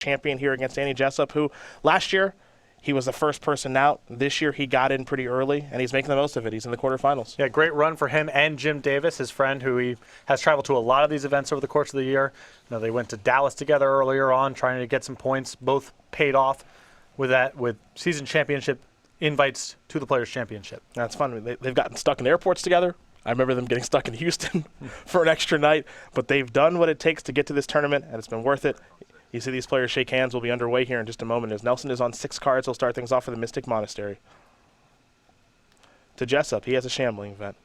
champion here against Danny Jessup, who last year he was the first person out. This year he got in pretty early, and he's making the most of it. He's in the quarterfinals. Yeah, great run for him and Jim Davis, his friend, who he has traveled to a lot of these events over the course of the year. You know, they went to Dallas together earlier on, trying to get some points. Both paid off with season championship invites to the Players' Championship. That's fun. They've gotten stuck in airports together. I remember them getting stuck in Houston for an extra night, but they've done what it takes to get to this tournament, and it's been worth it. You see these players shake hands. We'll be underway here in just a moment as Nelson is on 6 cards. He'll start things off for the Mystic Monastery. To Jessup, he has a shambling event.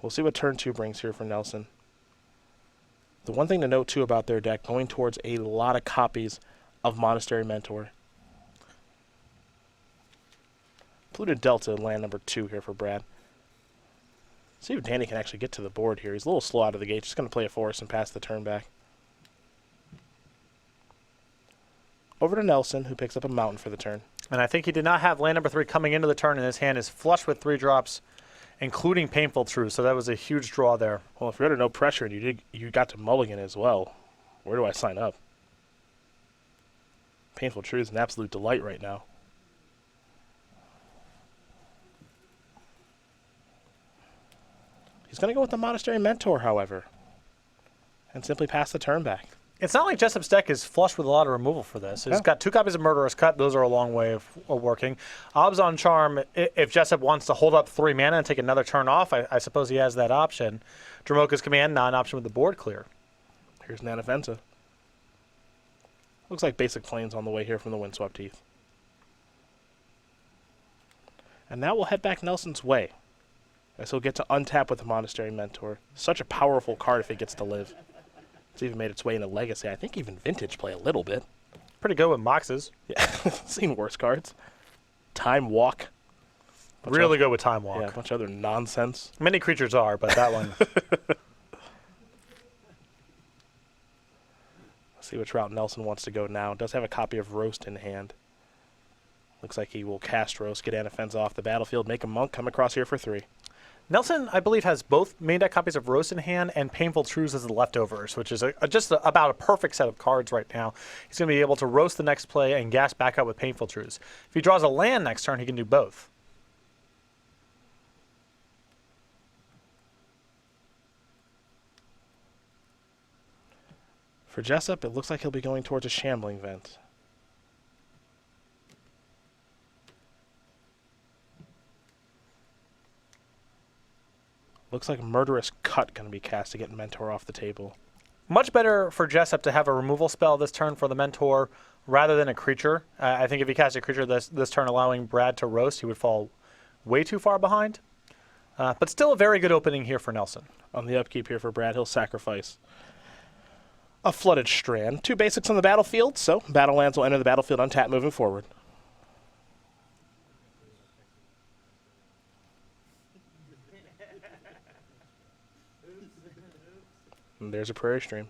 We'll see what turn 2 brings here for Nelson. The one thing to note, too, about their deck, going towards a lot of copies of Monastery Mentor. Polluted Delta, land number 2 here for Brad. See if Danny can actually get to the board here. He's a little slow out of the gate. Just going to play a forest and pass the turn back. Over to Nelson, who picks up a mountain for the turn. And I think he did not have land number 3 coming into the turn, and his hand is flush with 3 drops, including Painful Truth. So that was a huge draw there. Well, if you're under no pressure and you got to mulligan as well, where do I sign up? Painful Truth is an absolute delight right now. He's going to go with the Monastery Mentor, however, and simply pass the turn back. It's not like Jessup's deck is flush with a lot of removal for this. It's got 2 copies of Murderous Cut. Those are a long way of working. Abzan Charm, if Jessup wants to hold up 3 mana and take another turn off, I suppose he has that option. Dramoka's Command, not an option with the board clear. Here's Nanafenza. Looks like basic planes on the way here from the Windswept Heath. And now we'll head back Nelson's way, as he'll get to untap with the Monastery Mentor. Such a powerful card if it gets to live. It's even made its way into Legacy. I think even Vintage play a little bit. Pretty good with Moxes. Yeah, seen worse cards. Time Walk. Really good with Time Walk. Yeah, a bunch of other nonsense. Many creatures are, but that one. Let's see which route Nelson wants to go now. Does have a copy of Roast in hand. Looks like he will cast Roast, get Anafenza off the battlefield, make a Monk, come across here for 3. Nelson, I believe, has both main deck copies of Roast in hand and Painful Truths as the leftovers, which is about a perfect set of cards right now. He's going to be able to roast the next play and gas back up with Painful Truths. If he draws a land next turn, he can do both. For Jessup, it looks like he'll be going towards a Shambling Vent. Looks like Murderous Cut going to be cast to get Mentor off the table. Much better for Jessup to have a removal spell this turn for the Mentor rather than a creature. I think if he cast a creature this turn allowing Brad to roast, he would fall way too far behind. But still a very good opening here for Nelson. On the upkeep here for Brad, he'll sacrifice a Flooded Strand. 2 basics on the battlefield, so battle lands will enter the battlefield untapped moving forward. And there's a Prairie Stream.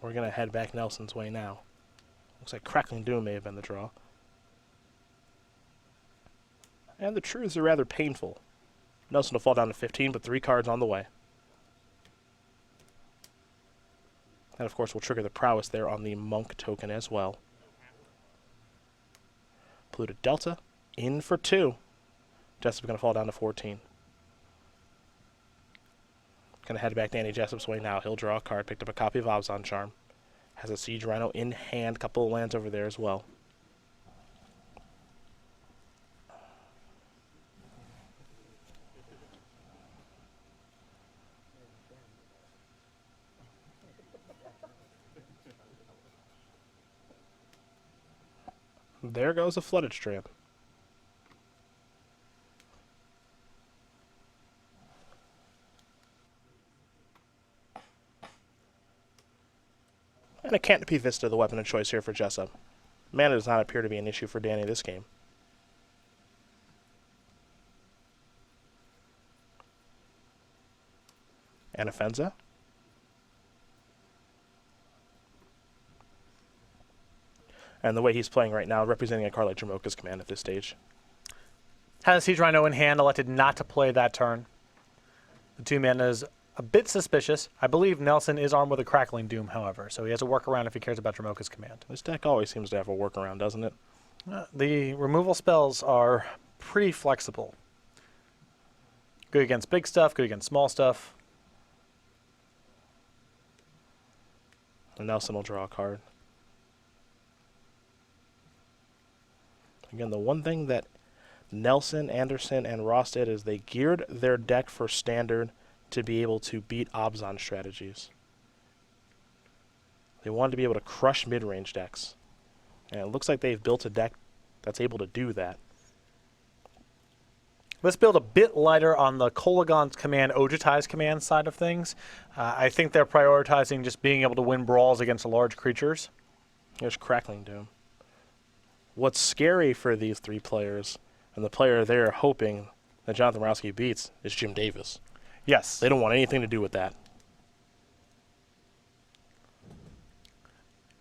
We're going to head back Nelson's way now. Looks like Crackling Doom may have been the draw. And the truths are rather painful. Nelson will fall down to 15, but 3 cards on the way. And of course we'll trigger the Prowess there on the Monk token as well. Polluted Delta, in for 2. Jessup's going to fall down to 14. Going to head back Danny Jessup's way now. He'll draw a card, picked up a copy of Abzan Charm. Has a Siege Rhino in hand, couple of lands over there as well. There goes a Flooded Strand. And a Canopy Vista, the weapon of choice here for Jessup. Mana does not appear to be an issue for Danny this game. Anafenza. And the way he's playing right now, representing a card like Dromoka's Command at this stage. Has Siege Rhino in hand, elected not to play that turn. The 2-mana is a bit suspicious. I believe Nelson is armed with a Crackling Doom, however, so he has a workaround if he cares about Dromoka's Command. This deck always seems to have a workaround, doesn't it? The removal spells are pretty flexible. Good against big stuff, good against small stuff. And Nelson will draw a card. Again, the one thing that Nelson, Anderson, and Ross did is they geared their deck for Standard to be able to beat Abzan strategies. They wanted to be able to crush mid-range decks. And it looks like they've built a deck that's able to do that. Let's build a bit lighter on the Kolagon's Command, Ojutai's Command side of things. I think they're prioritizing just being able to win brawls against large creatures. Here's Crackling Doom. What's scary for these three players, and the player they're hoping that Jonathan Borowski beats, is Jim Davis. Yes. They don't want anything to do with that.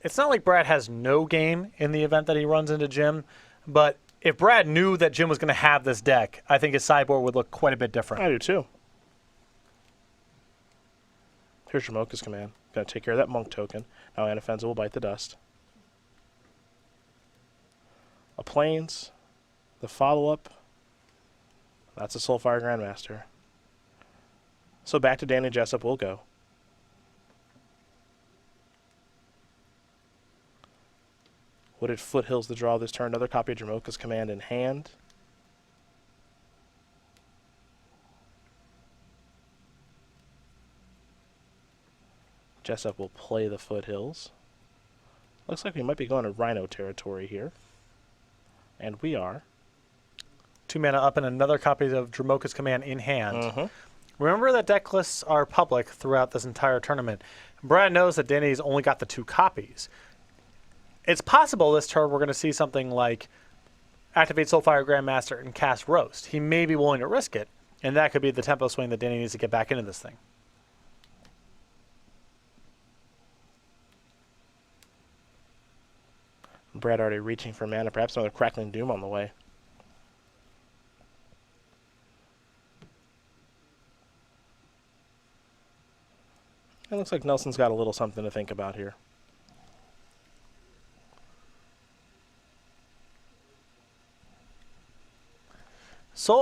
It's not like Brad has no game in the event that he runs into Jim, but if Brad knew that Jim was going to have this deck, I think his sideboard would look quite a bit different. I do too. Here's Dromoka's Command. Going to take care of that Monk token. Now Anafenza will bite the dust. A Plains. The follow-up. That's a Soulfire Grandmaster. So back to Danny Jessup will go. Wooded Foothills to draw this turn. Another copy of Dromoka's Command in hand. Jessup will play the Foothills. Looks like we might be going to Rhino territory here. And we are. 2 mana up and another copy of Dromoka's Command in hand. Mm-hmm. Remember that deck lists are public throughout this entire tournament. Brad knows that Danny's only got the 2 copies. It's possible this turn we're going to see something like activate Soulfire Grandmaster and cast Roast. He may be willing to risk it, and that could be the tempo swing that Danny needs to get back into this thing. Brad already reaching for mana. Perhaps another Crackling Doom on the way. It looks like Nelson's got a little something to think about here.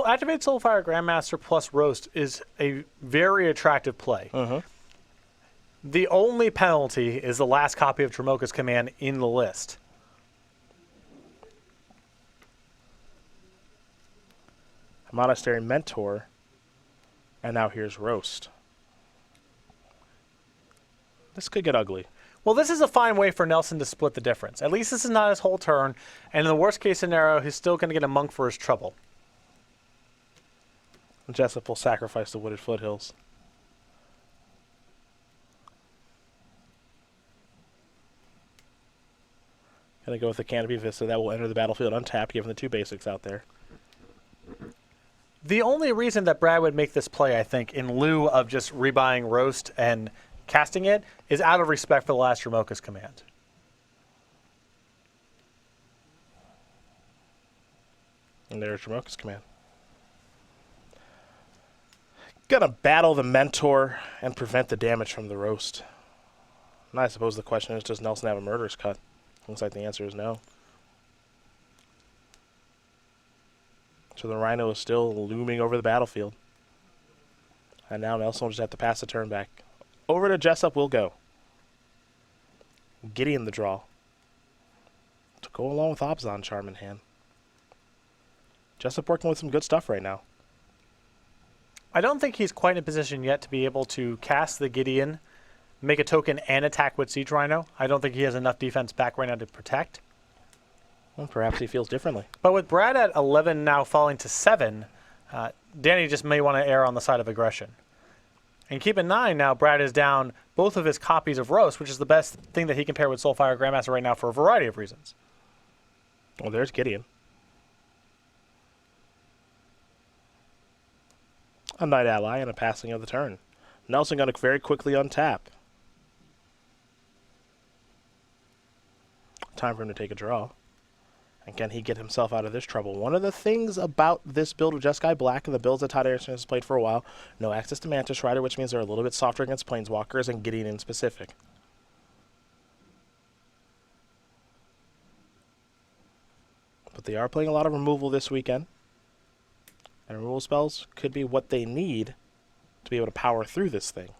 Activate Soulfire Grandmaster plus Roast is a very attractive play. Mm-hmm. The only penalty is the last copy of Dromoka's Command in the list. Monastery Mentor. And now here's Roast. This could get ugly. Well, this is a fine way for Nelson to split the difference. At least this is not his whole turn, and in the worst case scenario, he's still going to get a Monk for his trouble. Jessup will sacrifice the Wooded Foothills. Gonna go with the Canopy Vista. That will enter the battlefield untapped, given the 2 basics out there. The only reason that Brad would make this play, I think, in lieu of just rebuying Roast and casting it, is out of respect for the last Dromoka's Command. And there's Dromoka's Command. Gonna battle the Mentor and prevent the damage from the Roast. And I suppose the question is, does Nelson have a Murderous Cut? Looks like the answer is no. So the Rhino is still looming over the battlefield. And now Nelson will just have to pass the turn back. Over to Jessup will go. Gideon the draw. To go along with Abzan Charm in hand. Jessup working with some good stuff right now. I don't think he's quite in a position yet to be able to cast the Gideon, make a token, and attack with Siege Rhino. I don't think he has enough defense back right now to protect. Well, perhaps he feels differently. But with Brad at 11 now falling to 7, Danny just may want to err on the side of aggression. And keep in mind now, Brad is down both of his copies of Roast, which is the best thing that he can pair with Soulfire Grandmaster right now for a variety of reasons. Well, there's Gideon. A Knight Ally and a passing of the turn. Nelson going to very quickly untap. Time for him to take a draw. And can he get himself out of this trouble? One of the things about this build of Jeskai Black and the builds that Todd Anderson has played for a while, no access to Mantis Rider, which means they're a little bit softer against Planeswalkers and Gideon in specific. But they are playing a lot of removal this weekend. And removal spells could be what they need to be able to power through this thing.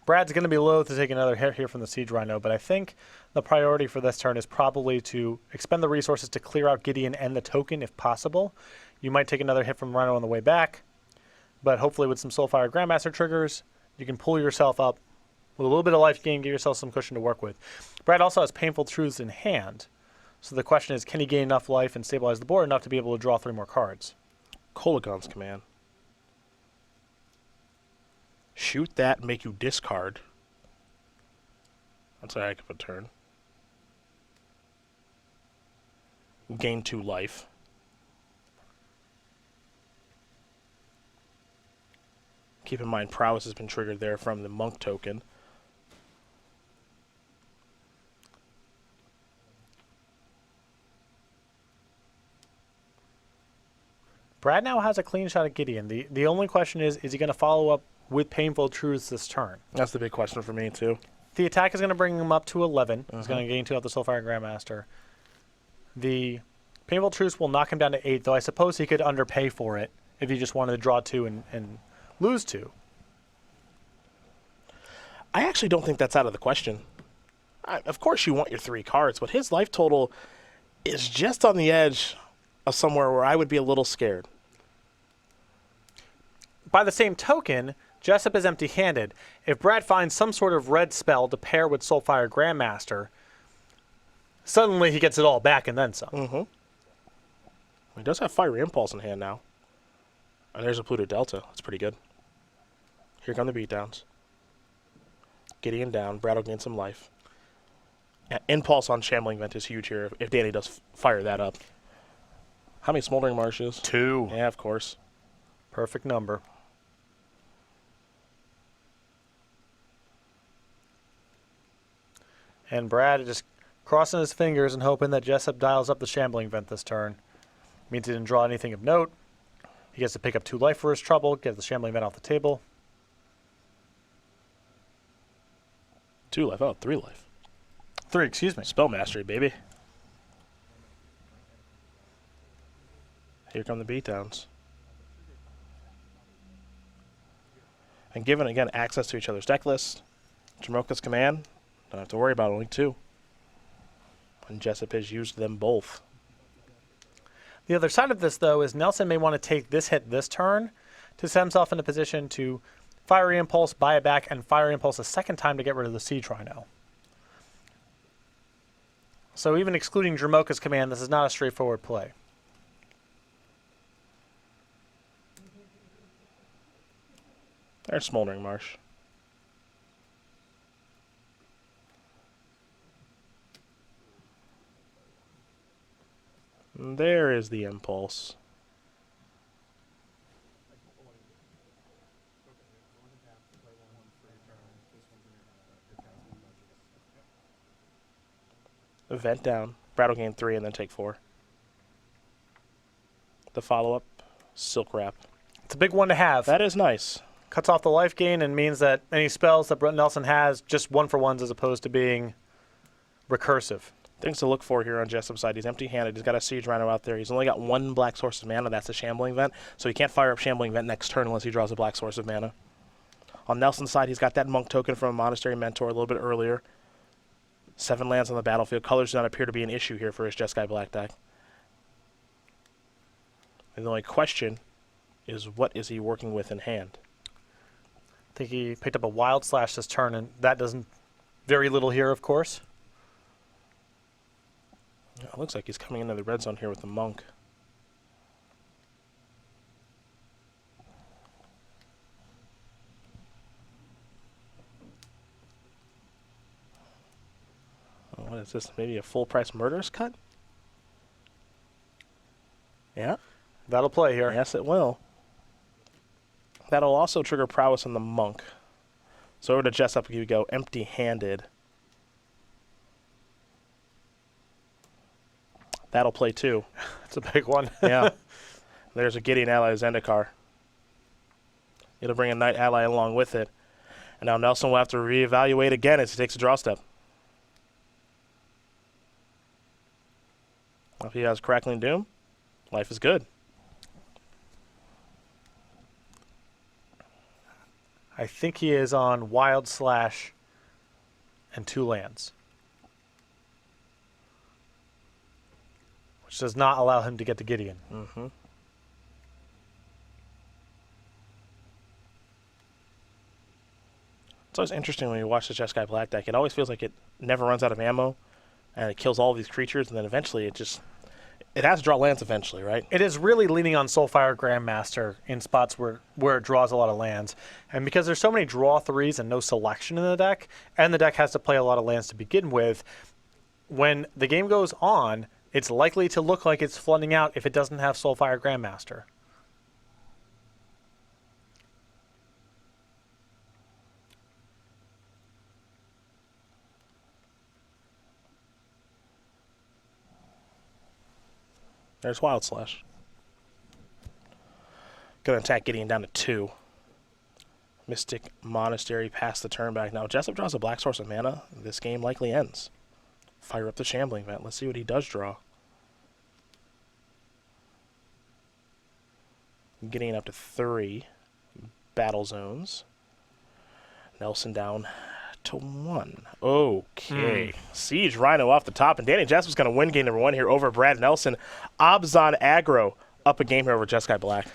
Brad's going to be loath to take another hit here from the Siege Rhino, but I think the priority for this turn is probably to expend the resources to clear out Gideon and the token if possible. You might take another hit from Rhino on the way back, but hopefully with some Soulfire Grandmaster triggers, you can pull yourself up with a little bit of life gain, give yourself some cushion to work with. Brad also has Painful Truths in hand, so the question is, can he gain enough life and stabilize the board enough to be able to draw 3 more cards? Kolagon's command. Shoot that and make you discard. That's a heck of a turn. Gain 2 life. Keep in mind, Prowess has been triggered there from the Monk token. Brad now has a clean shot at Gideon. The only question is he going to follow up with Painful Truths this turn? That's the big question for me, too. The attack is going to bring him up to 11. He's going to gain 2 off the Soulfire Grandmaster. The Painful Truths will knock him down to 8, though I suppose he could underpay for it if he just wanted to draw 2 and lose 2. I actually don't think that's out of the question. Of course you want your 3 cards, but his life total is just on the edge of somewhere where I would be a little scared. By the same token, Jessup is empty-handed. If Brad finds some sort of red spell to pair with Soulfire Grandmaster, suddenly he gets it all back and then some. He does have Fiery Impulse in hand now. And there's a Pluto Delta. That's pretty good. Here come the beatdowns. Gideon down. Brad will gain some life. Impulse on Shambling Vent is huge here if Danny does fire that up. How many Smoldering Marshes? 2. Yeah, of course. Perfect number. And Brad is just crossing his fingers and hoping that Jessup dials up the Shambling Vent this turn. Means he didn't draw anything of note. He gets to pick up 2 life for his trouble, get the Shambling Vent off the table. 2 life. Oh, 3 life. 3, excuse me. Spell Mastery, baby. Here come the beatdowns. And given, again, access to each other's deck list, Jamoka's command, don't have to worry about only 2. And Jessup has used them both. The other side of this, though, is Nelson may want to take this hit this turn to set himself in a position to Fiery Impulse, buy it back, and Fiery Impulse a second time to get rid of the Siege Rhino. So even excluding Jamoka's command, this is not a straightforward play. There's Smoldering Marsh. And there is the Impulse. Vent down. Brad will gain 3 and then take 4. The follow-up, Silk Wrap. It's a big one to have. That is nice. Cuts off the life gain and means that any spells that Brett Nelson has, just 1-for-1s as opposed to being recursive. Things to look for here on Jessup's side. He's empty-handed. He's got a Siege Rhino out there. He's only got 1 black source of mana. That's a Shambling Vent. So he can't fire up Shambling Vent next turn unless he draws a black source of mana. On Nelson's side, he's got that Monk token from a Monastery Mentor a little bit earlier. 7 lands on the battlefield. Colors do not appear to be an issue here for his Jeskai Black deck. And the only question is, what is he working with in hand? I think he picked up a Wild Slash this turn, and that doesn't very little here, of course. It looks like he's coming into the red zone here with the Monk. Oh, what is this? Maybe a full-price Murderous Cut? Yeah. That'll play here. Yes, it will. That'll also trigger Prowess on the Monk. So over to Jessup, you go empty-handed. That'll play 2. That's a big one. Yeah. There's a Gideon ally Zendikar. It'll bring a Knight ally along with it. And now Nelson will have to reevaluate again as he takes a draw step. If he has Crackling Doom, life is good. I think he is on Wild Slash and 2 lands, which does not allow him to get to Gideon. Mm-hmm. It's always interesting when you watch the Jeskai Black deck. It always feels like it never runs out of ammo, and it kills all of these creatures, and then eventually it has to draw lands eventually, right? It is really leaning on Soulfire Grandmaster in spots where it draws a lot of lands. And because there's so many draw 3s and no selection in the deck, and the deck has to play a lot of lands to begin with, when the game goes on, it's likely to look like it's flooding out if it doesn't have Soulfire Grandmaster. There's Wild Slash. Gonna attack Gideon down to 2. Mystic Monastery past the turn back. Now Jessup draws a black source of mana. This game likely ends. Fire up the Shambling Vent. Let's see what he does draw. Gideon up to 3. Battle zones. Nelson down to 1. Okay. Siege Rhino off the top, and Danny Jessup's going to win game number 1 here over Brad Nelson. Obzon aggro up a game here over Jeskai Black.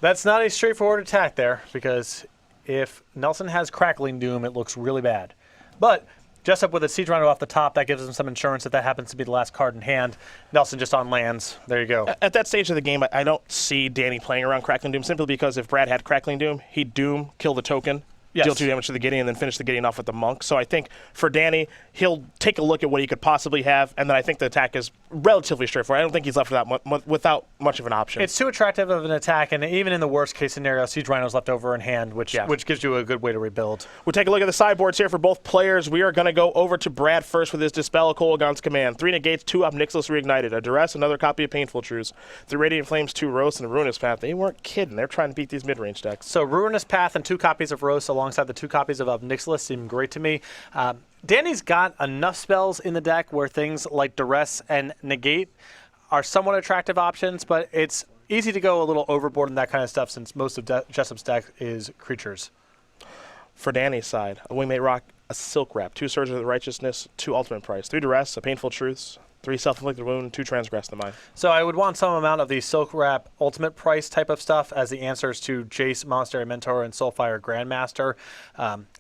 That's not a straightforward attack there, because if Nelson has Crackling Doom, it looks really bad. But Jessup with a Siege Rhino off the top, that gives him some insurance if that happens to be the last card in hand. Nelson just on lands. There you go. At that stage of the game, I don't see Danny playing around Crackling Doom, simply because if Brad had Crackling Doom, he'd Doom, kill the token, deal 2 damage to the Gideon, and then finish the Gideon off with the Monk. So I think for Danny, he'll take a look at what he could possibly have, and then I think the attack is relatively straightforward. I don't think he's left without much of an option. It's too attractive of an attack, and even in the worst case scenario, Siege Rhino's left over in hand, which gives you a good way to rebuild. We'll take a look at the sideboards here for both players. We are going to go over to Brad first with his Dispel Kolaghan's Command. 3 negates, 2 up, Nixilus Reignited, a Duress, another copy of Painful Truce, 3 Radiant Flames, 2 Roast, and a Ruinous Path. They weren't kidding. They're trying to beat these mid-range decks. So Ruinous Path and 2 copies of Roast alongside the 2 copies of Nixilus seem great to me. Danny's got enough spells in the deck where things like Duress and Negate are somewhat attractive options, but it's easy to go a little overboard in that kind of stuff since most of Jessup's deck is creatures. For Danny's side, a Wingmate Rock, a Silk Wrap, 2 Surges of the Righteousness, 2 Ultimate Price, 3 Duress, a Painful Truce, 3 Self-Inflicted Wound, 2 Transgress the Mind. So I would want some amount of the Silk Wrap Ultimate Price type of stuff as the answers to Jace, Monastery Mentor, and Soulfire Grandmaster.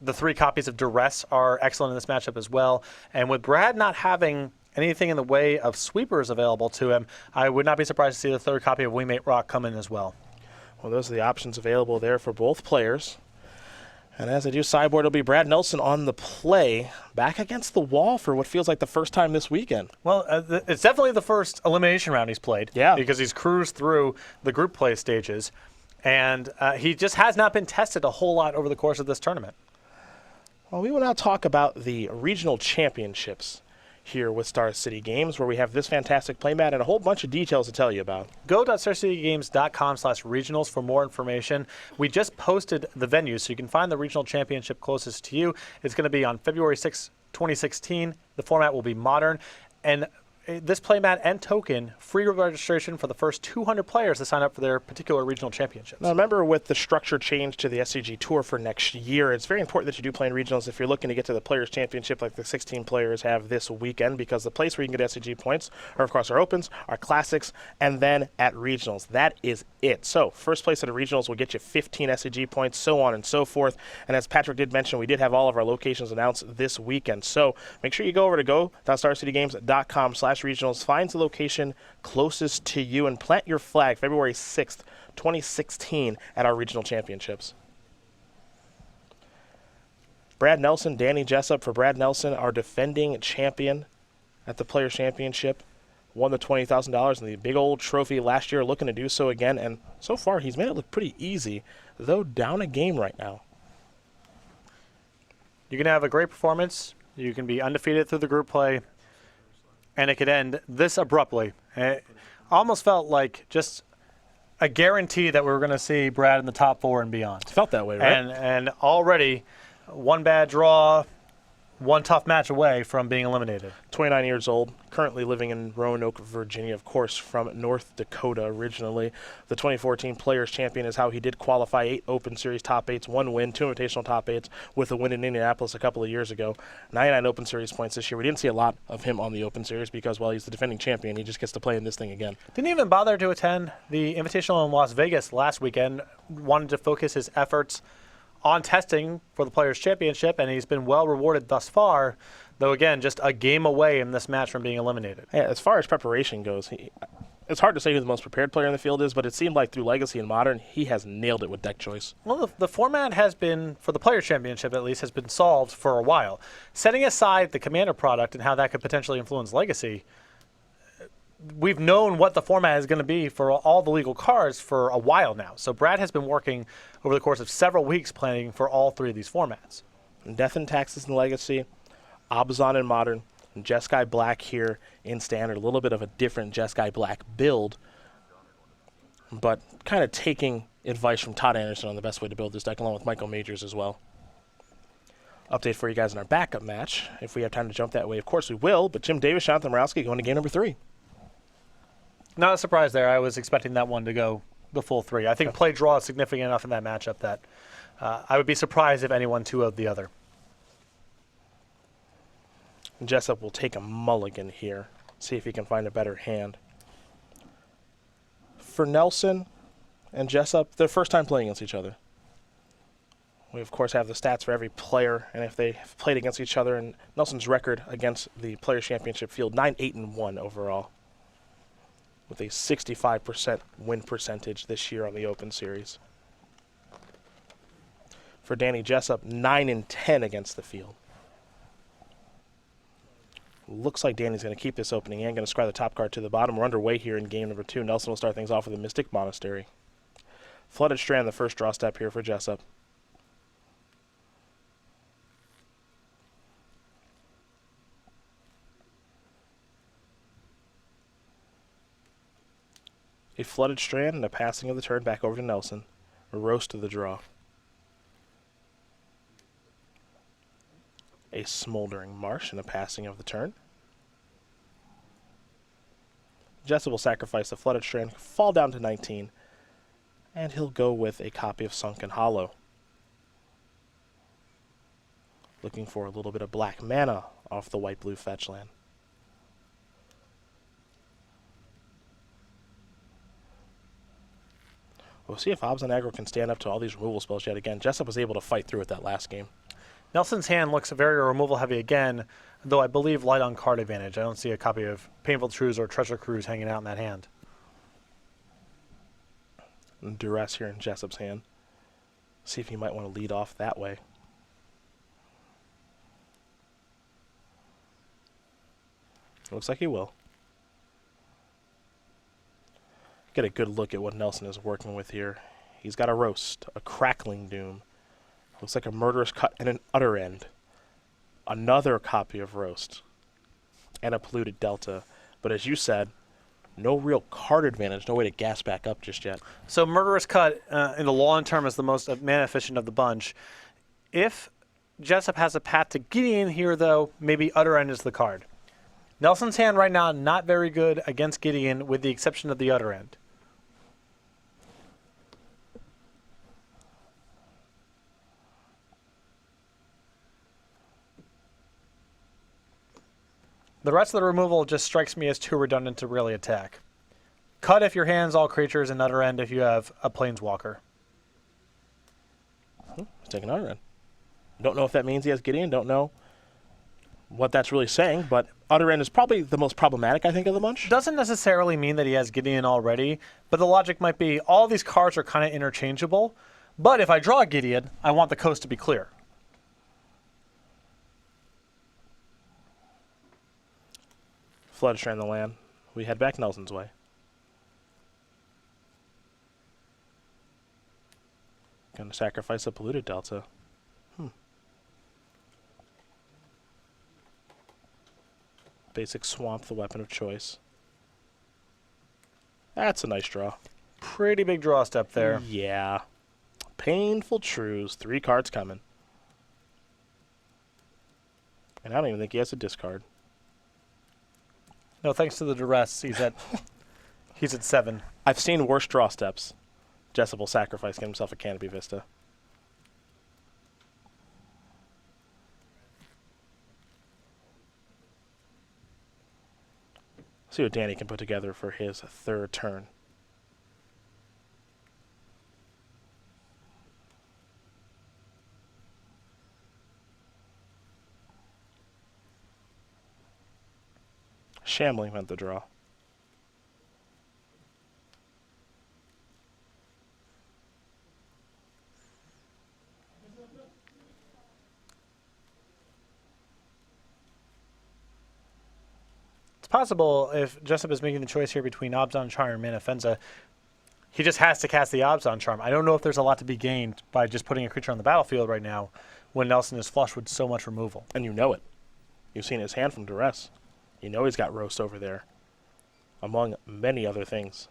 The 3 copies of Duress are excellent in this matchup as well. And with Brad not having anything in the way of sweepers available to him, I would not be surprised to see the 3rd copy of Wingmate Rock come in as well. Well, those are the options available there for both players. And as I do sideboard, it'll be Brad Nelson on the play, back against the wall for what feels like the first time this weekend. Well, it's definitely the first elimination round he's played. Yeah. Because he's cruised through the group play stages, and he just has not been tested a whole lot over the course of this tournament. Well, we will now talk about the regional championships here with Star City Games, where we have this fantastic playmat and a whole bunch of details to tell you about. Go.starcitygames.com/regionals for more information. We just posted the venue, so you can find the regional championship closest to you. It's going to be on February 6, 2016. The format will be modern. And this playmat and token, free registration for the first 200 players to sign up for their particular regional championships. Now remember, with the structure change to the SCG Tour for next year, it's very important that you do play in regionals if you're looking to get to the Players' Championship like the 16 players have this weekend, because the place where you can get SCG points are, of course, our Opens, our Classics, and then at regionals. That is it. So first place at the regionals will get you 15 SCG points, so on and so forth. And as Patrick did mention, we did have all of our locations announced this weekend. So make sure you go over to go.starcitygames.com/regionals, find the location closest to you, and plant your flag February 6th, 2016 at our regional championships. Brad Nelson, Danny Jessup. For Brad Nelson, our defending champion at the Players' Championship, won the $20,000 in the big old trophy last year, looking to do so again, and so far he's made it look pretty easy, though down a game right now. You can have a great performance. You can be undefeated through the group play, and it could end this abruptly. It almost felt like just a guarantee that we were going to see Brad in the top 4 and beyond. It felt that way, right? And already one bad draw, one tough match away from being eliminated. 29 years old, currently living in Roanoke, Virginia, of course, from North Dakota originally. The 2014 Players Champion is how he did qualify 8 Open Series top 8s, 1 win, 2 Invitational top 8s, with a win in Indianapolis a couple of years ago. 99 Open Series points this year. We didn't see a lot of him on the Open Series because, well, he's the defending champion. He just gets to play in this thing again. Didn't even bother to attend the Invitational in Las Vegas last weekend. Wanted to focus his efforts on testing for the Players' Championship, and he's been well rewarded thus far, though, again, just a game away in this match from being eliminated. Yeah, as far as preparation goes, it's hard to say who the most prepared player in the field is, but it seemed like through Legacy and Modern, he has nailed it with deck choice. Well, the format has been, for the Players' Championship at least, has been solved for a while. Setting aside the Commander product and how that could potentially influence Legacy, we've known what the format is going to be for all the legal cards for a while now. So Brad has been working over the course of several weeks planning for all 3 of these formats. Death and Taxes in Legacy, Abzan in Modern, and Jeskai Black here in Standard. A little bit of a different Jeskai Black build, but kind of taking advice from Todd Anderson on the best way to build this deck, along with Michael Majors as well. Update for you guys in our backup match. If we have time to jump that way, of course we will, but Jim Davis, Jonathan Morowski going to game number 3. Not a surprise there. I was expecting that one to go the full 3. I think play draw is significant enough in that matchup that I would be surprised if anyone 2-0'd the other. Jessup will take a mulligan here, see if he can find a better hand. For Nelson and Jessup, their first time playing against each other. We, of course, have the stats for every player, and if they have played against each other, and Nelson's record against the Players' Championship field, 9-8-1 overall, with a 65% win percentage this year on the Open Series. For Danny Jessup, 9-10 against the field. Looks like Danny's going to keep this opening and going to scry the top card to the bottom. We're underway here in game number 2. Nelson will start things off with a Mystic Monastery. Flooded Strand, the first draw step here for Jessup. A Flooded Strand and a passing of the turn back over to Nelson. A roast of the draw. A Smoldering Marsh and a passing of the turn. Jessup will sacrifice the Flooded Strand, fall down to 19, and he'll go with a copy of Sunken Hollow. Looking for a little bit of black mana off the white-blue fetch land. We'll see if Abzan Aggro can stand up to all these removal spells yet again. Jessup was able to fight through it that last game. Nelson's hand looks very removal heavy again, though I believe light on card advantage. I don't see a copy of Painful Truths or Treasure Cruise hanging out in that hand. And Duress here in Jessup's hand. See if he might want to lead off that way. Looks like he will. Get a good look at what Nelson is working with here. He's got a roast, a crackling doom. Looks like a murderous cut and an utter end. Another copy of roast. And a polluted delta. But as you said, no real card advantage, no way to gas back up just yet. So murderous cut in the long term is the most mana efficient of the bunch. If Jessup has a path to Gideon here, though, maybe utter end is the card. Nelson's hand right now not very good against Gideon with the exception of the utter end. The rest of the removal just strikes me as too redundant to really attack. Cut if your hand's all creatures, and utter end if you have a planeswalker. Let's take an utter end. Don't know if that means he has Gideon. Don't know what that's really saying, but utter end is probably the most problematic, I think, of the bunch. Doesn't necessarily mean that he has Gideon already, but the logic might be all these cards are kind of interchangeable, but if I draw Gideon, I want the coast to be clear. Flood Strand the land. We head back Nelson's way. Gonna sacrifice a polluted delta. Basic Swamp, the weapon of choice. That's a nice draw. Pretty big draw step there. Yeah. Painful Truths. 3 cards coming. And I don't even think he has a discard. No, thanks to the duress, he's at 7. I've seen worse draw steps. Jessup will sacrifice, get himself a Canopy Vista. See what Danny can put together for his 3rd turn. Shambling meant the draw. It's possible if Jessup is making the choice here between Obzon Charm and Mana Fenza, he just has to cast the Obzon Charm. I don't know if there's a lot to be gained by just putting a creature on the battlefield right now when Nelson is flush with so much removal. And you know it. You've seen his hand from duress. You know he's got roast over there, among many other things.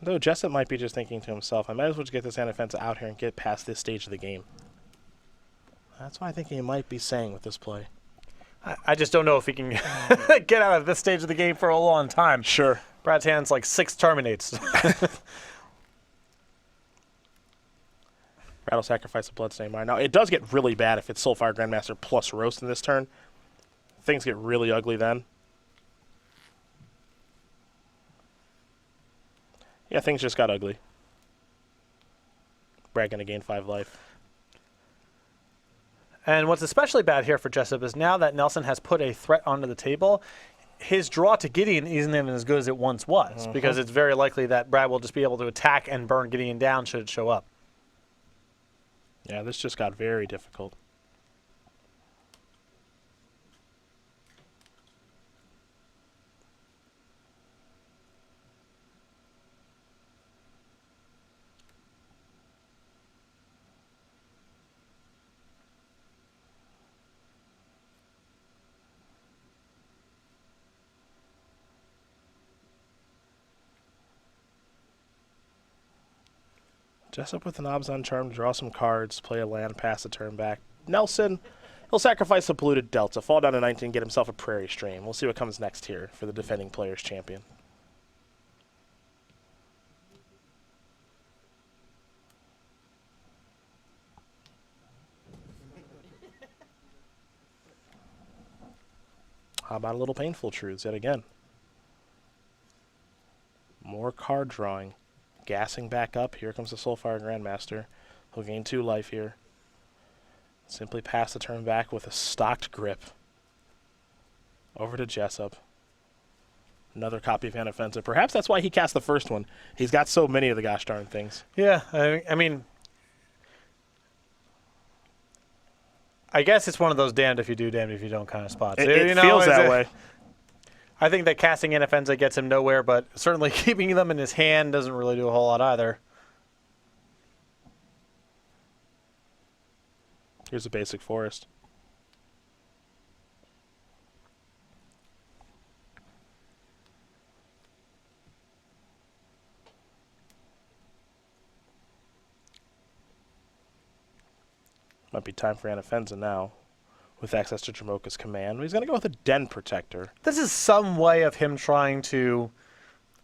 Though Jessup might be just thinking to himself, I might as well just get this Anafenza out here and get past this stage of the game. That's what I think he might be saying with this play. I just don't know if he can get out of this stage of the game for a long time. Sure. Brad's hand's like 6 Terminates. Rattle Sacrifice, a Bloodstained Mire. Now, it does get really bad if it's Soulfire Grandmaster plus Roast in this turn. Things get really ugly then. Yeah, things just got ugly. Brad gonna gain 5 life. And what's especially bad here for Jessup is now that Nelson has put a threat onto the table, his draw to Gideon isn't even as good as it once was, because it's very likely that Brad will just be able to attack and burn Gideon down should it show up. Yeah, this just got very difficult. Jessup with an Obzon Charm to draw some cards, play a land, pass the turn back. Nelson, he'll sacrifice the Polluted Delta, fall down to 19, get himself a Prairie Stream. We'll see what comes next here for the defending players champion. How about a little Painful Truths yet again? More card drawing. Gassing back up. Here comes the Soulfire Grandmaster. He'll gain 2 life here. Simply pass the turn back with a stocked grip. Over to Jessup. Another copy of Anafenza. Perhaps that's why he cast the first one. He's got so many of the gosh darn things. Yeah, I mean, I guess it's one of those damned if you do, damned if you don't kind of spots. It feels that way. I think that casting Anafenza gets him nowhere, but certainly keeping them in his hand doesn't really do a whole lot either. Here's a basic forest. Might be time for Anafenza now, with access to Jamoka's command. He's going to go with a Den Protector. This is some way of him trying to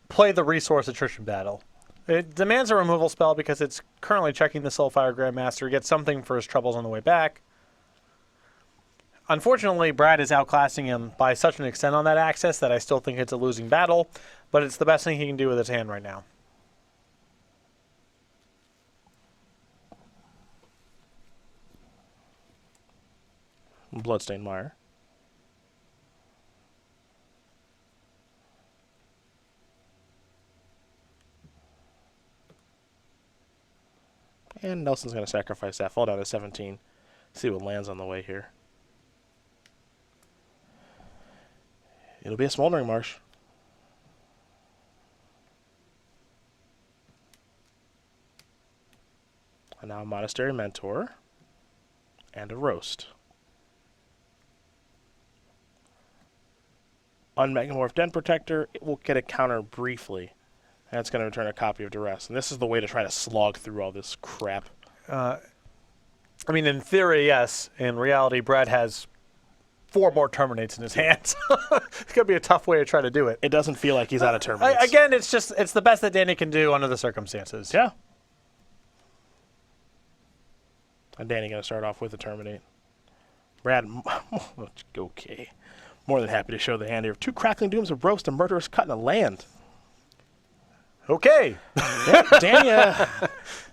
play the resource attrition battle. It demands a removal spell because it's currently checking the Soulfire Grandmaster, gets something for his troubles on the way back. Unfortunately, Brad is outclassing him by such an extent on that access that I still think it's a losing battle, but it's the best thing he can do with his hand right now. Bloodstained Mire. And Nelson's going to sacrifice that, fall down to 17. See what lands on the way here. It'll be a Smoldering Marsh. And now a Monastery Mentor. And a Roast. Unmegamorph Den Protector, it will get a counter briefly. And it's going to return a copy of Duress. And this is the way to try to slog through all this crap. I mean, in theory, yes. In reality, Brad has 4 more Terminates in his hands. It's going to be a tough way to try to do it. It doesn't feel like he's out of Terminates. Again, it's the best that Danny can do under the circumstances. Yeah. And Danny going to start off with a Terminate. Brad, okay. More than happy to show the hand here. 2 Crackling Dooms, a Roast, a Murderous Cut, and a land. Okay. Yep, Danny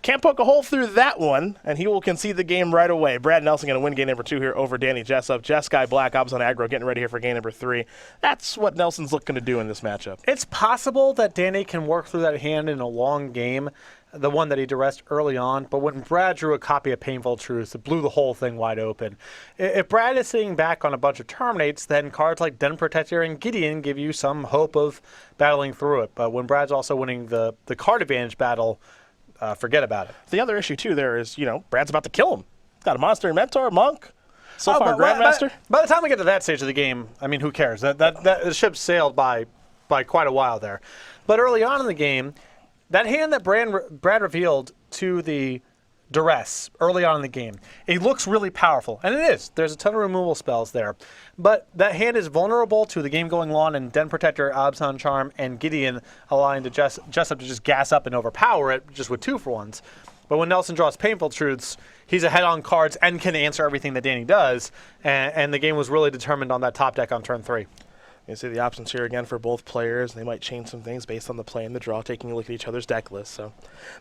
can't poke a hole through that one, and he will concede the game right away. Brad Nelson going to win game number 2 here over Danny Jessup. Jeskai Black, Obs on aggro, getting ready here for game number 3. That's what Nelson's looking to do in this matchup. It's possible that Danny can work through that hand in a long game, the one that he duressed early on, but when Brad drew a copy of Painful Truth, it blew the whole thing wide open. If Brad is sitting back on a bunch of Terminates, then cards like Den Protector and Gideon give you some hope of battling through it. But when Brad's also winning the card advantage battle, forget about it. The other issue, too, there is, Brad's about to kill him. He's got a Monastery Mentor, Monk, so far Grandmaster. By the time we get to that stage of the game, I mean, who cares? The ship sailed by quite a while there. But early on in the game, that hand that Brad revealed to the Duress early on in the game, it looks really powerful. And it is. There's a ton of removal spells there. But that hand is vulnerable to the game going long and Den Protector, Absalom Charm, and Gideon allowing Jessup to just gas up and overpower it just with 2-for-1s. But when Nelson draws Painful Truths, he's ahead on cards and can answer everything that Danny does. And the game was really determined on that top deck on turn 3. You see the options here again for both players. They might change some things based on the play and the draw, taking a look at each other's deck list. So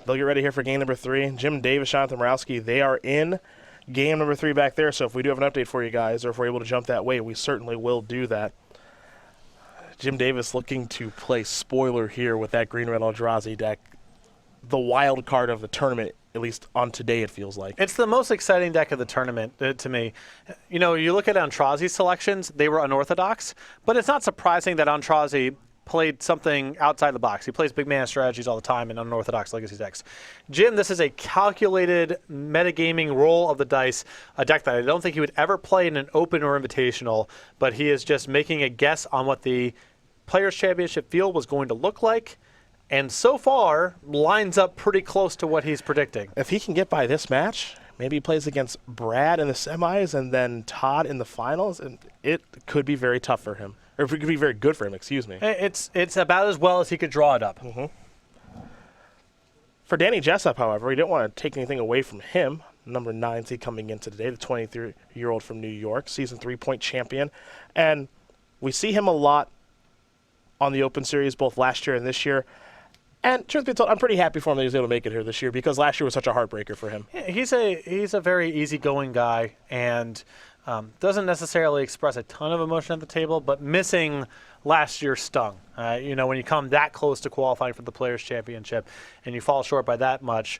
they'll get ready here for game number 3. Jim Davis, Jonathan Morowski, they are in game number 3 back there. So if we do have an update for you guys, or if we're able to jump that way, we certainly will do that. Jim Davis looking to play spoiler here with that Green-Red Eldrazi deck. The wild card of the tournament, at least on today, it feels like. It's the most exciting deck of the tournament to me. You look at Antrazi's selections, they were unorthodox, but it's not surprising that Antrazi played something outside the box. He plays big mana strategies all the time in unorthodox legacy decks. Jim, this is a calculated metagaming roll of the dice, a deck that I don't think he would ever play in an open or invitational, but he is just making a guess on what the Players' Championship field was going to look like. And so far, lines up pretty close to what he's predicting. If he can get by this match, maybe he plays against Brad in the semis and then Todd in the finals, and it could be very tough for him. Or it could be very good for him, excuse me. It's about as well as he could draw it up. Mm-hmm. For Danny Jessup, however, we didn't want to take anything away from him. Number 9 seed coming in today, the 23-year-old from New York, season 3-point champion. And we see him a lot on the Open Series, both last year and this year. And truth be told, I'm pretty happy for him that he was able to make it here this year because last year was such a heartbreaker for him. Yeah, he's a very easygoing guy and doesn't necessarily express a ton of emotion at the table, but missing last year stung. When you come that close to qualifying for the Players' Championship and you fall short by that much,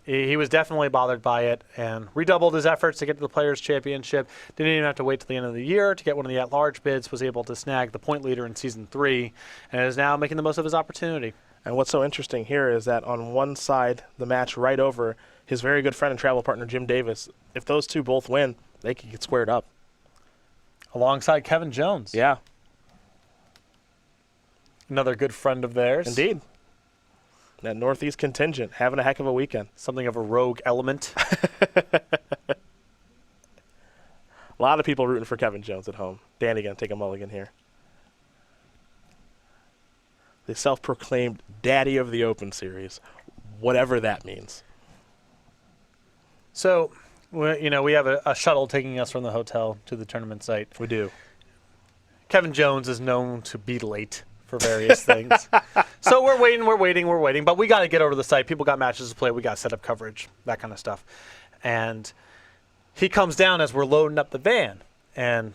he was definitely bothered by it and redoubled his efforts to get to the Players' Championship. Didn't even have to wait till the end of the year to get one of the at-large bids, was able to snag the point leader in Season 3, and is now making the most of his opportunity. And what's so interesting here is that on one side, the match right over, his very good friend and travel partner, Jim Davis, if those two both win, they can get squared up. Alongside Kevin Jones. Yeah. Another good friend of theirs. Indeed. That Northeast contingent having a heck of a weekend. Something of a rogue element. A lot of people rooting for Kevin Jones at home. Danny going to take a mulligan here. The self-proclaimed daddy of the Open Series, whatever that means. So, we have a shuttle taking us from the hotel to the tournament site. We do. Kevin Jones is known to be late for various things. So we're waiting, but we got to get over to the site. People got matches to play. We got set up coverage, that kind of stuff. And he comes down as we're loading up the van, and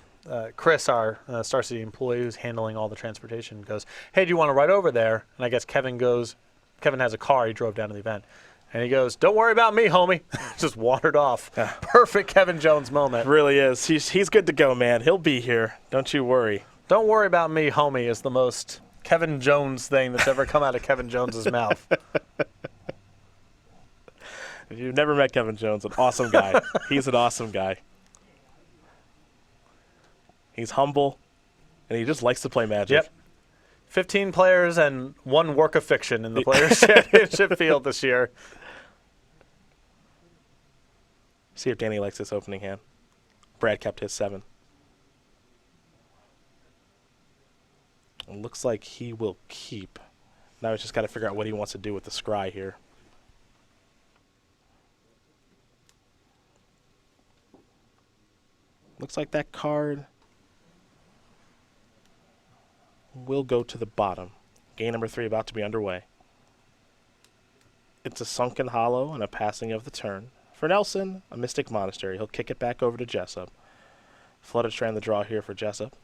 Chris, our Star City employee who's handling all the transportation, goes, "Hey, do you want to ride over there?" And I guess Kevin has a car. He drove down to the event. And he goes, "Don't worry about me, homie." Just wandered off. Yeah. Perfect Kevin Jones moment. Really is. He's good to go, man. He'll be here. Don't you worry. "Don't worry about me, homie" is the most Kevin Jones thing that's ever come out of Kevin Jones's mouth. If you've never met Kevin Jones, an awesome guy. He's an awesome guy. He's humble, and he just likes to play Magic. Yep. 15 players and one work of fiction in the Players' Championship field this year. See if Danny likes this opening hand. Brad kept his 7. It looks like he will keep. Now he's just got to figure out what he wants to do with the scry here. Looks like that card will go to the bottom. Game number 3 about to be underway. It's a Sunken Hollow and a passing of the turn. For Nelson, a Mystic Monastery. He'll kick it back over to Jessup. Flooded Strand the draw here for Jessup.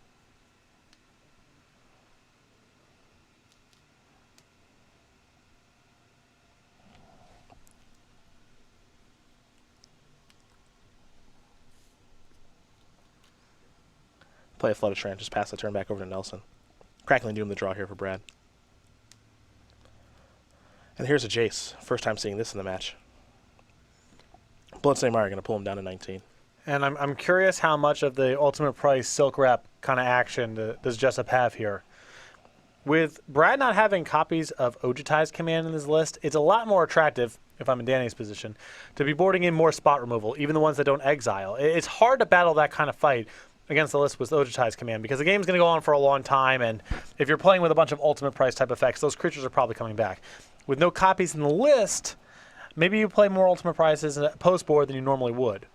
Play a Flooded Strand, just pass the turn back over to Nelson. Crackling Doom the draw here for Brad. And here's a Jace. First time seeing this in the match. Bloodstained Mire going to pull him down to 19. And I'm curious how much of the Ultimate Price Silk Wrap kind of action does Jessup have here. With Brad not having copies of Ojutai's command in his list, it's a lot more attractive, if I'm in Danny's position, to be boarding in more spot removal, even the ones that don't exile. It's hard to battle that kind of fight against the list with Ojutai's command because the game's going to go on for a long time, and if you're playing with a bunch of Ultimate Price type effects, those creatures are probably coming back. With no copies in the list, maybe you play more Ultimate Prices post board than you normally would.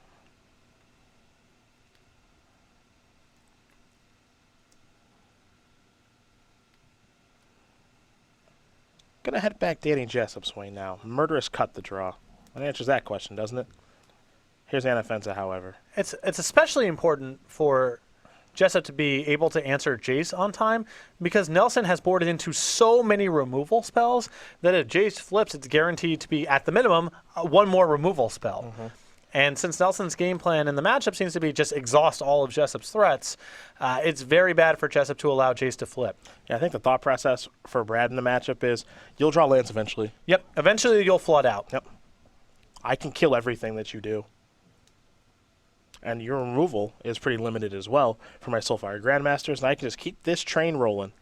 Gonna head back Danny Jessup's way now. Murderous Cut the draw. That answers that question, doesn't it? Here's Anafenza, however. It's especially important for Jessup to be able to answer Jace on time because Nelson has boarded into so many removal spells that if Jace flips, it's guaranteed to be, at the minimum, one more removal spell. Mm-hmm. And since Nelson's game plan in the matchup seems to be just exhaust all of Jessup's threats, it's very bad for Jessup to allow Jace to flip. Yeah, I think the thought process for Brad in the matchup is you'll draw lands eventually. Yep, eventually you'll flood out. Yep. I can kill everything that you do. And your removal is pretty limited as well for my Soulfire Grandmasters, and I can just keep this train rolling.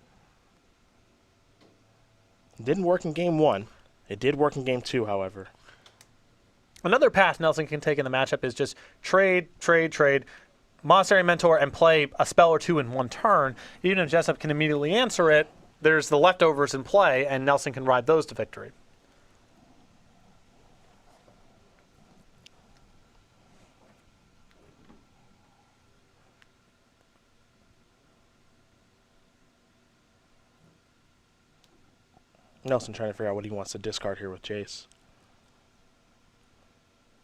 It didn't work in Game 1. It did work in Game 2, however. Another path Nelson can take in the matchup is just trade, Monastery Mentor, and play a spell or two in one turn. Even if Jessup can immediately answer it, there's the leftovers in play, and Nelson can ride those to victory. Nelson trying to figure out what he wants to discard here with Jace.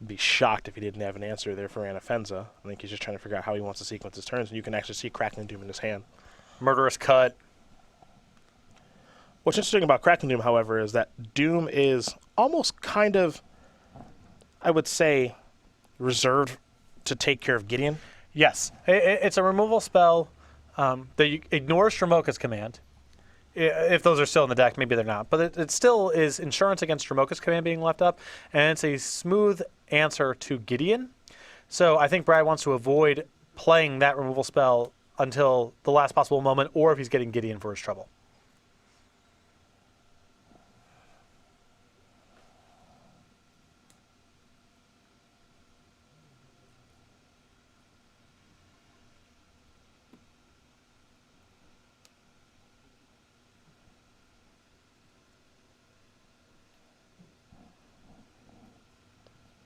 Be shocked if he didn't have an answer there for Anafenza. I think he's just trying to figure out how he wants to sequence his turns, and you can actually see Crackling Doom in his hand. Murderous Cut. What's interesting about Crackling Doom, however, is that Doom is almost kind of, I would say, reserved to take care of Gideon. Yes. It's a removal spell that ignores Shramoka's command. If those are still in the deck, maybe they're not. But it still is insurance against Shramoka's command being left up, and it's a smooth answer to Gideon. So I think Brad wants to avoid playing that removal spell until the last possible moment, or if he's getting Gideon for his trouble.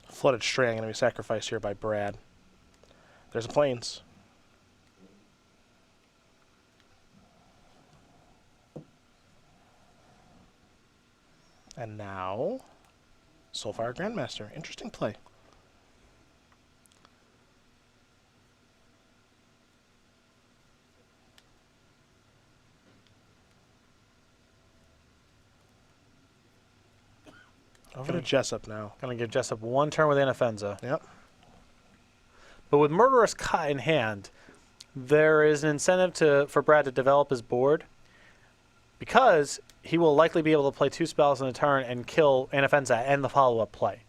Flooded Strand going to be sacrificed here by Brad. There's a Plains. And now, Soulfire Grandmaster. Interesting play. Over to Jessup now. Going to give Jessup one turn with Anafenza. Yep. But with Murderous Cut in hand, there is an incentive for Brad to develop his board because he will likely be able to play 2 spells in a turn and kill Anafenza and the follow-up play.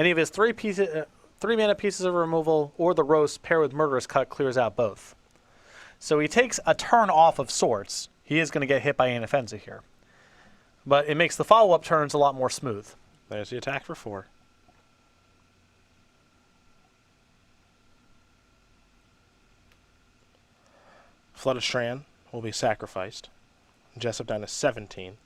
Any of his 3-mana pieces of removal or the roast paired with Murderous Cut clears out both. So he takes a turn off of sorts. He is going to get hit by Anafenza here. But it makes the follow-up turns a lot more smooth. There's the attack for 4. Flooded Strand will be sacrificed. Jessup down to 17.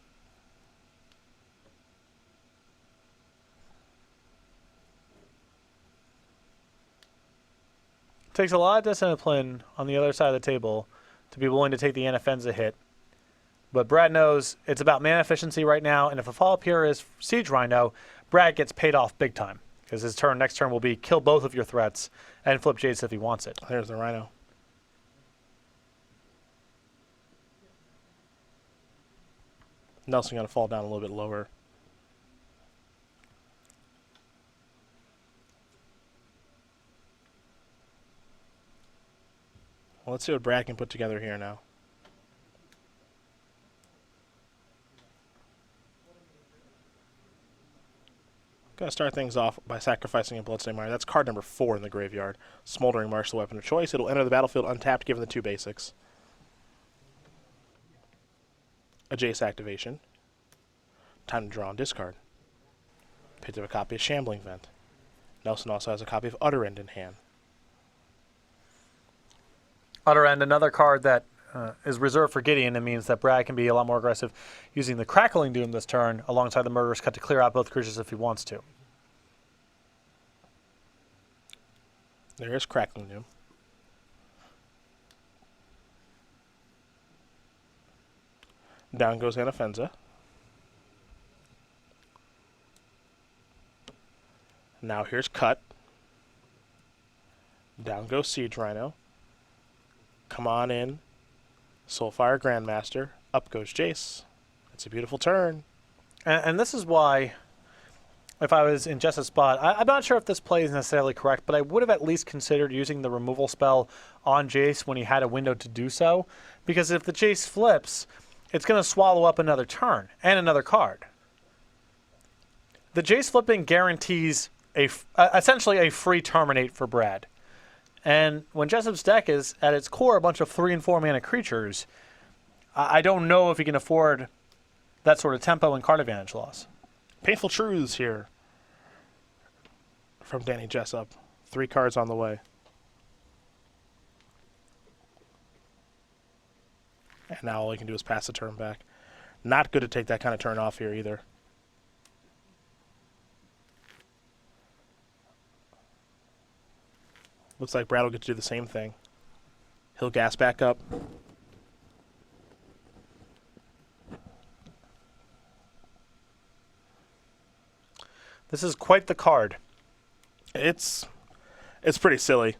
Takes a lot of discipline on the other side of the table to be willing to take the Anafenza hit. But Brad knows it's about mana efficiency right now, and if a follow-up here is Siege Rhino, Brad gets paid off big time. Because his next turn will be kill both of your threats and flip Jace if he wants it. There's the Rhino. Nelson going to fall down a little bit lower. Well, let's see what Brad can put together here now. Going to start things off by sacrificing a Bloodstained Mire. That's card number 4 in the graveyard. Smoldering Marsh, the weapon of choice. It'll enter the battlefield untapped given the 2 basics. A Jace activation. Time to draw and discard. Picked up a copy of Shambling Vent. Nelson also has a copy of Utter End in hand. Utter End, another card that is reserved for Gideon, and means that Brad can be a lot more aggressive using the Crackling Doom this turn alongside the Murderous Cut to clear out both creatures if he wants to. There is Crackling Doom. Down goes Anafenza. Now here's Cut. Down goes Siege Rhino. Come on in. Soulfire Grandmaster. Up goes Jace. It's a beautiful turn. And this is why, if I was in Jess's spot, I'm not sure if this play is necessarily correct, but I would have at least considered using the removal spell on Jace when he had a window to do so. Because if the Jace flips, it's going to swallow up another turn and another card. The Jace flipping guarantees essentially a free terminate for Brad. And when Jessup's deck is, at its core, a bunch of 3 and 4 mana creatures, I don't know if he can afford that sort of tempo and card advantage loss. Painful Truths here from Danny Jessup. 3 cards on the way. And now all he can do is pass the turn back. Not good to take that kind of turn off here either. Looks like Brad will get to do the same thing. He'll gas back up. This is quite the card. It's pretty silly.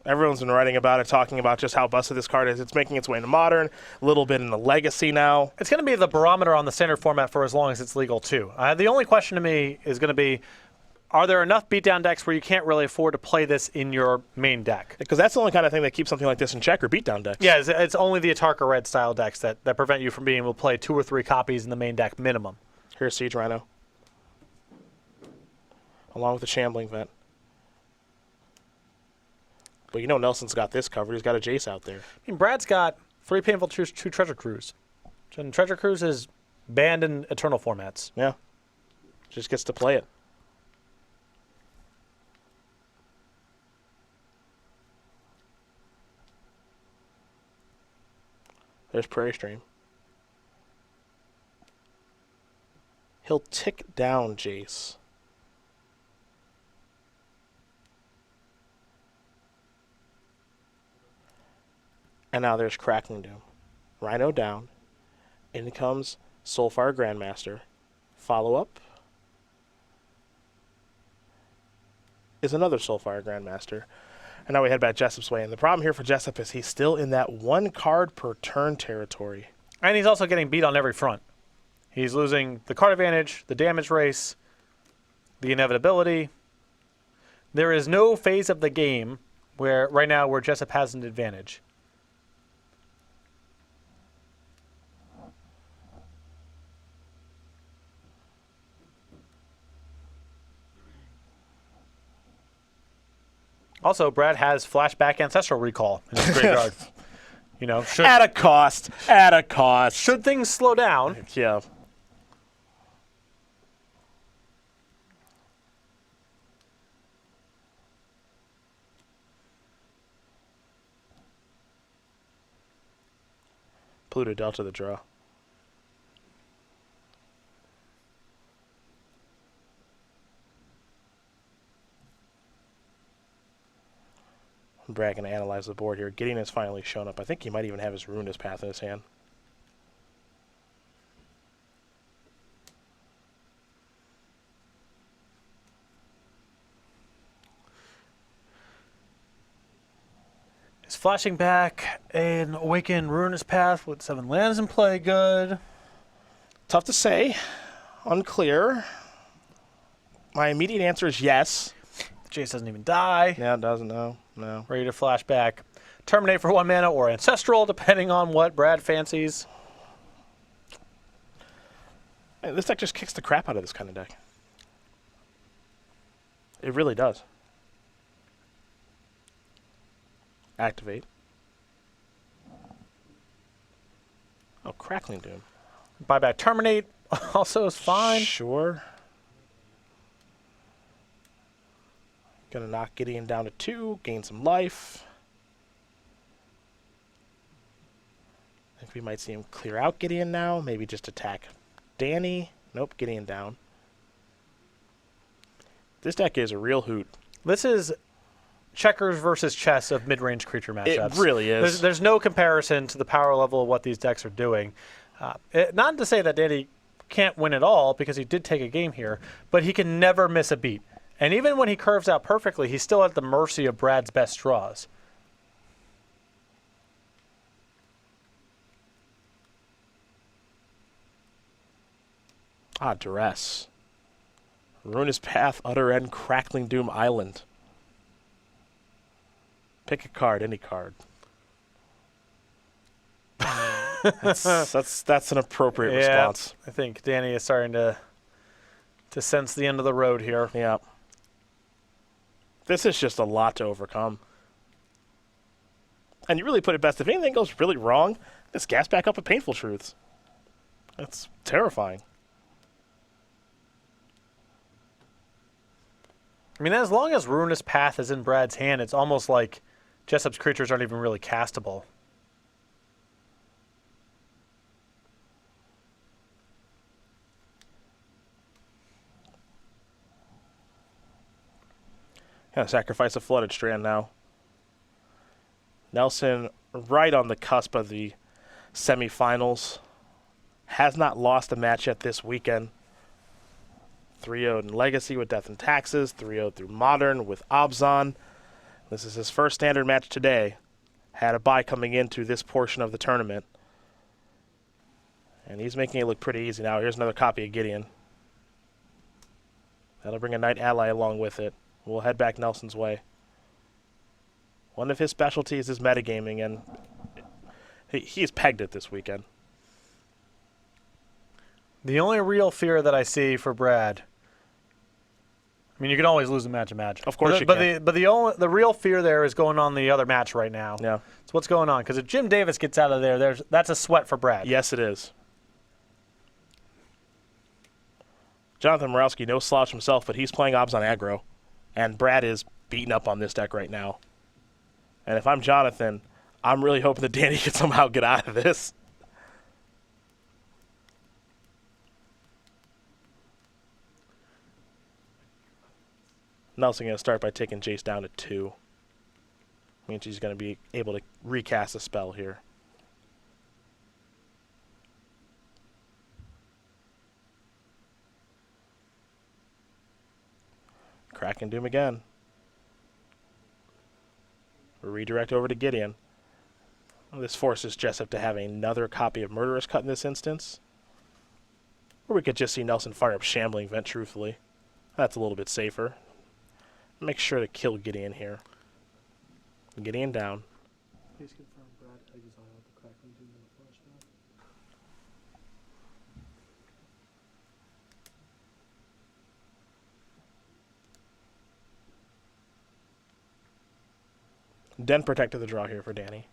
Everyone's been writing about it, talking about just how busted this card is. It's making its way into Modern, a little bit in the Legacy now. It's going to be the barometer on the standard format for as long as it's legal, too. The only question to me is going to be, are there enough beatdown decks where you can't really afford to play this in your main deck? Because that's the only kind of thing that keeps something like this in check, or beatdown decks. Yeah, it's only the Atarka Red style decks that prevent you from being able to play 2 or 3 copies in the main deck minimum. Here's Siege Rhino. Along with the Shambling Vent. But you know Nelson's got this covered. He's got a Jace out there. I mean, Brad's got 3 Painful Truths, 2 Treasure Cruise. And Treasure Cruise is banned in Eternal formats. Yeah. Just gets to play it. There's Prairie Stream. He'll tick down Jace. And now there's Crackling Doom. Rhino down. In comes Soulfire Grandmaster. Follow up is another Soulfire Grandmaster. And now we head back Jessup's way. And the problem here for Jessup is he's still in that 1 card per turn territory. And he's also getting beat on every front. He's losing the card advantage, the damage race, the inevitability. There is no phase of the game where right now where Jessup has an advantage. Also, Brad has flashback ancestral recall in his graveyard. You know, At a cost. At a cost. should things slow down, Yeah. Pluto Delta the draw. Brad going to analyze the board here. Gideon has finally shown up. I think he might even have his Ruinous Path in his hand. is flashing back an Awakened Ruinous Path with 7 lands in play good? Tough to say. Unclear. My immediate answer is yes. Jace doesn't even die. Yeah, it doesn't know. No. Ready to flash back. Terminate for 1 mana or Ancestral, depending on what Brad fancies. Man, this deck just kicks the crap out of this kind of deck. It really does. Activate. Oh, Crackling Doom. Buyback Terminate also is fine. Sure. Gonna knock Gideon down to 2, gain some life. I think we might see him clear out Gideon now. Maybe just attack Danny. Nope, Gideon down. This deck is a real hoot. This is checkers versus chess of mid-range creature matchups. It really is. There's no comparison to the power level of what these decks are doing. Not to say that Danny can't win at all, because he did take a game here, but he can never miss a beat. And even when he curves out perfectly, he's still at the mercy of Brad's best draws. Ah, Duress. Ruinous Path, Utter End, Crackling Doom Island. Pick a card, any card. That's an appropriate response. I think Danny is starting to sense the end of the road here. Yeah. This is just a lot to overcome. And you really put it best. If anything goes really wrong, this gas back up with Painful Truths. That's terrifying. I mean, as long as Ruinous Path is in Brad's hand, it's almost like Jessup's creatures aren't even really castable. Gonna sacrifice a Flooded Strand now. Nelson right on the cusp of the semifinals. Has not lost a match yet this weekend. 3-0 in Legacy with Death and Taxes. 3-0 through Modern with Obzon. This is his first standard match today. Had a bye coming into this portion of the tournament. And he's making it look pretty easy now. Here's another copy of Gideon. That'll bring a Knight Ally along with it. We'll head back Nelson's way. One of his specialties is metagaming, and he's pegged it this weekend. The only real fear that I see for Brad, I mean, you can always lose a match of Magic. Of course you can. But the real fear there is going on the other match right now. Yeah. So what's going on? Because if Jim Davis gets out of there, that's a sweat for Brad. Yes, it is. Jonathan Morowski, no slouch himself, but he's playing Obs on aggro. And Brad is beating up on this deck right now. And if I'm Jonathan, I'm really hoping that Danny can somehow get out of this. Nelson going to start by taking Jace down to 2. Means he's going to be able to recast a spell here. Crack and Doom again. Redirect over to Gideon. This forces Jessup to have another copy of Murderous Cut in this instance. Or we could just see Nelson fire up Shambling Vent, truthfully. That's a little bit safer. Make sure to kill Gideon here. Gideon down. Please confirm Brad exiled the Crackling Doom in the flashback. Den Protector the draw here for Danny.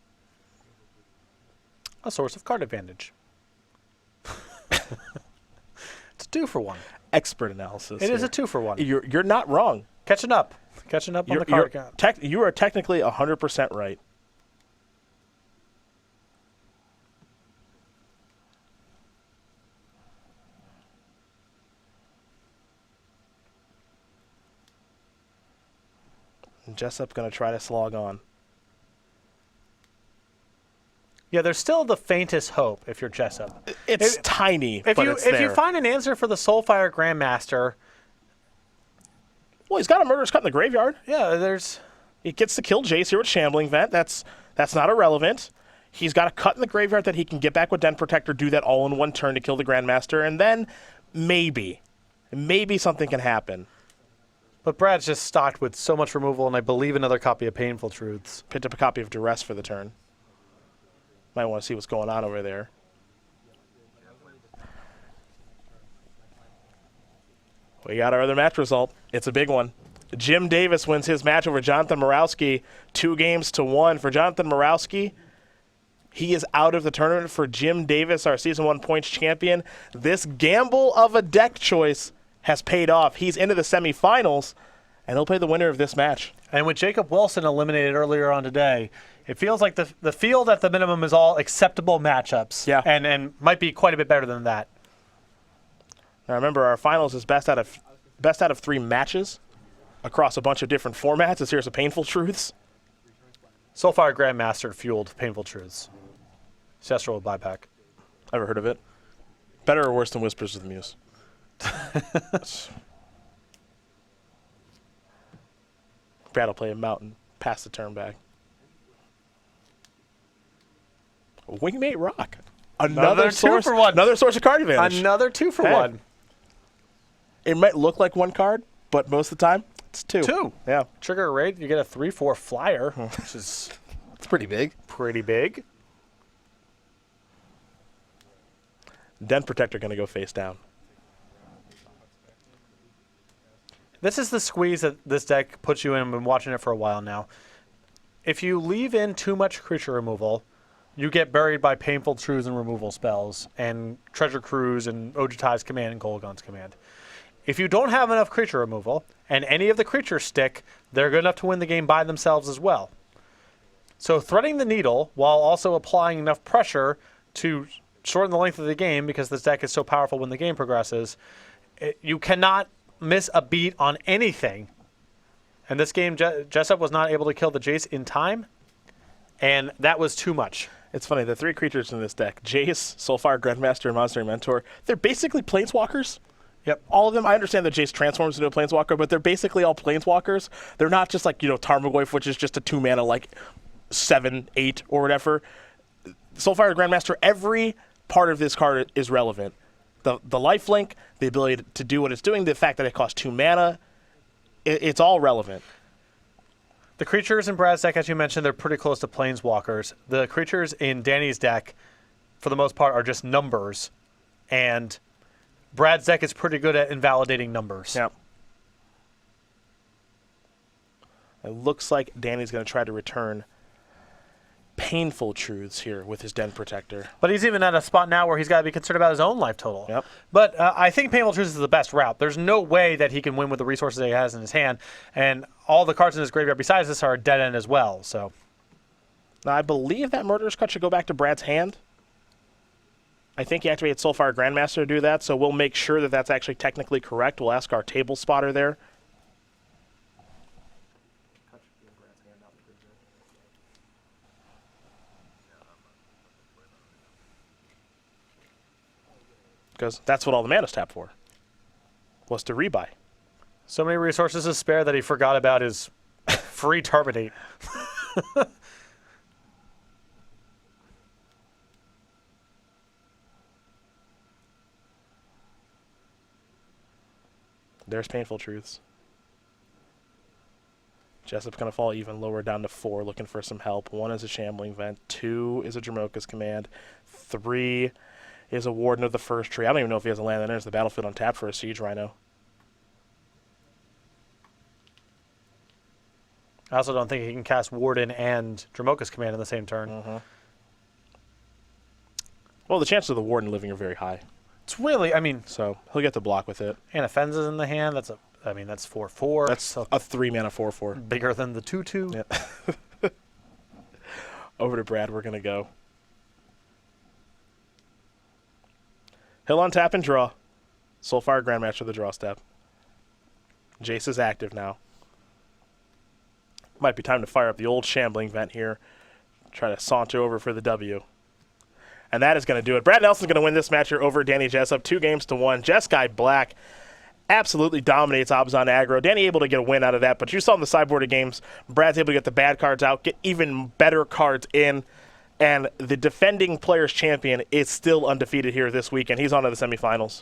A source of card advantage. It's a 2-for-1. Expert analysis. It is here. a 2-for-1. You're not wrong. Catching up on the card count. You are technically 100% right. And Jessup going to try to slog on. Yeah, there's still the faintest hope if you're Jessup. It's tiny, If but you it's if there. you find an answer for the Soulfire Grandmaster, Well, he's got a Murderous Cut in the graveyard. yeah, there's He gets to kill Jace here with Shambling Vent. That's not irrelevant. He's got a cut in the graveyard that he can get back with Den Protector, do that all in one turn to kill the Grandmaster, and then maybe something can happen. But Brad's just stocked with so much removal, and I believe another copy of Painful Truths. Picked up a copy of Duress for the turn. Might want to see what's going on over there. We got our other match result. It's a big one. Jim Davis wins his match over Jonathan Morawski, 2-1. For Jonathan Morawski, he is out of the tournament. For Jim Davis, our Season 1 points champion, this gamble of a deck choice has paid off. He's into the semifinals, and he'll play the winner of this match. And with Jacob Wilson eliminated earlier on today, it feels like the field at the minimum is all acceptable matchups. Yeah. And might be quite a bit better than that. Now remember, our finals is best out of 3 matches across a bunch of different formats. This here's a Painful Truths. Soulfire Grandmaster fueled Painful Truths. Ancestral buyback. Ever heard of it? Better or worse than Whispers of the Muse? Brad will play a Mountain, pass the turn back. Wingmate Rock. Another source, 2-for-1. Another source of card advantage. Another 2-for-1. It might look like 1 card, but most of the time, it's 2. 2. Yeah. Trigger a raid, you get a 3/4 flyer, which is It's pretty big. pretty big. Den Protector going to go face down. This is the squeeze that this deck puts you in. I've been watching it for a while now. If you leave in too much creature removal, you get buried by Painful Truths and removal spells, and Treasure Cruise and Ojutai's command and Kolaghan's command. If you don't have enough creature removal, and any of the creatures stick, they're good enough to win the game by themselves as well. So threading the needle, while also applying enough pressure to shorten the length of the game, because this deck is so powerful when the game progresses, you cannot miss a beat on anything. And this game, Jessup was not able to kill the Jace in time, and that was too much. It's funny, the 3 creatures in this deck, Jace, Soulfire Grandmaster, and Monster Mentor, they're basically Planeswalkers. Yep. All of them, I understand that Jace transforms into a Planeswalker, but they're basically all Planeswalkers. They're not just like, Tarmogoyf, which is just a 2-mana, like 7, 8, or whatever. Soulfire Grandmaster, every part of this card is relevant. The lifelink, the ability to do what it's doing, the fact that it costs 2 mana, it's all relevant. The creatures in Brad's deck, as you mentioned, they're pretty close to Planeswalkers. The creatures in Danny's deck, for the most part, are just numbers. And Brad's deck is pretty good at invalidating numbers. Yeah. It looks like Danny's going to try to return Painful Truths here with his Den Protector. But he's even at a spot now where he's got to be concerned about his own life total. Yep. But I think Painful Truths is the best route. There's no way that he can win with the resources that he has in his hand. And all the cards in his graveyard besides this are a dead end as well. So Now, I believe that Murderous Cut should go back to Brad's hand. I think he activated Soulfire Grandmaster to do that, so we'll make sure that that's actually technically correct. We'll ask our table spotter there. Because that's what all the mana's tapped for, was to rebuy. so many resources to spare that he forgot about his free Terminate. There's Painful Truths. Jessup's going to fall even lower down to 4, looking for some help. 1 is a Shambling Vent. 2 is a Dromoka's Command. 3 is a Warden of the First Tree. I don't even know if he has a land that enters the battlefield untapped for a Siege Rhino. I also don't think he can cast Warden and Dramoka's Command in the same turn. Well, the chances of the Warden living are very high, It's really, I mean, so he'll get to block with it. and Offenses in the hand. That's 4/4. That's so a 3-mana 4/4. bigger than the 2/2. Yeah. Over to Brad, we're going to go. He'll untap and draw. Soulfire Grandmaster, the draw step. Jace is active now. Might be time to fire up the old Shambling Vent here. Try to saunter over for the W. And that is going to do it. Brad Nelson's going to win this match here over Danny Jessup, 2-1. Jeskai Black absolutely dominates Abzan aggro. Danny able to get a win out of that, but you saw in the sideboard of games, Brad's able to get the bad cards out, get even better cards in, and the defending players champion is still undefeated here this weekend. He's on to the semifinals.